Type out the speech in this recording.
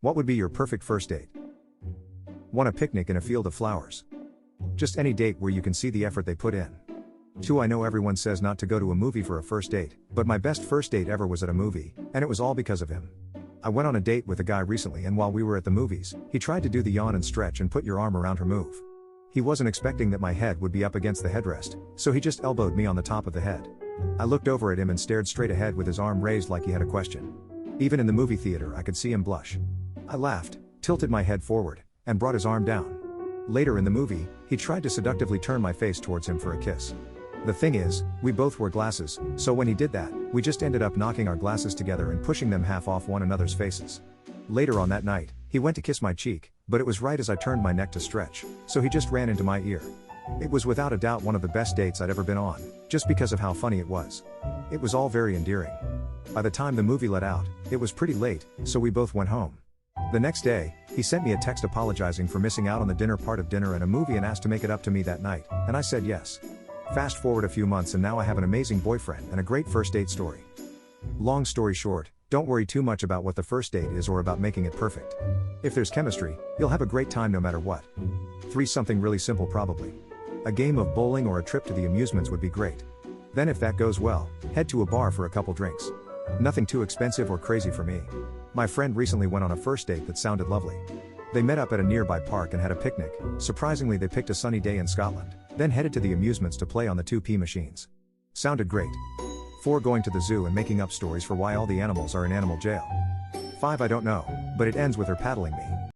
What would be your perfect first date? 1. A picnic in a field of flowers. Just any date where you can see the effort they put in. 2. I know everyone says not to go to a movie for a first date, but my best first date ever was at a movie, and it was all because of him. I went on a date with a guy recently, and while we were at the movies, he tried to do the yawn and stretch and put your arm around her move. He wasn't expecting that my head would be up against the headrest, so he just elbowed me on the top of the head. I looked over at him and stared straight ahead with his arm raised like he had a question. Even in the movie theater I could see him blush. I laughed, tilted my head forward, and brought his arm down. Later in the movie, he tried to seductively turn my face towards him for a kiss. The thing is, we both wore glasses, so when he did that, we just ended up knocking our glasses together and pushing them half off one another's faces. Later on that night, he went to kiss my cheek, but it was right as I turned my neck to stretch, so he just ran into my ear. It was without a doubt one of the best dates I'd ever been on, just because of how funny it was. It was all very endearing. By the time the movie let out, it was pretty late, so we both went home. The next day, he sent me a text apologizing for missing out on the dinner part of dinner and a movie and asked to make it up to me that night, and I said yes. Fast forward a few months and now I have an amazing boyfriend and a great first date story. Long story short, don't worry too much about what the first date is or about making it perfect. If there's chemistry, you'll have a great time no matter what. 3. Something really simple probably. A game of bowling or a trip to the amusements would be great. Then if that goes well, head to a bar for a couple drinks. Nothing too expensive or crazy for me. My friend recently went on a first date that sounded lovely. They met up at a nearby park and had a picnic. Surprisingly, they picked a sunny day in Scotland, then headed to the amusements to play on the 2P machines. Sounded great. 4. Going to the zoo and making up stories for why all the animals are in animal jail. 5. I don't know, but it ends with her paddling me.